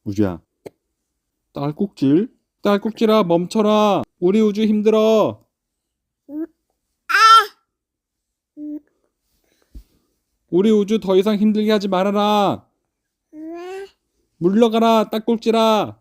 우주야, 딸꾹질? 딸꾹질아, 멈춰라. 우리 우주 힘들어. 우리 우주 더 이상 힘들게 하지 말아라. 물러가라, 딸꾹질아.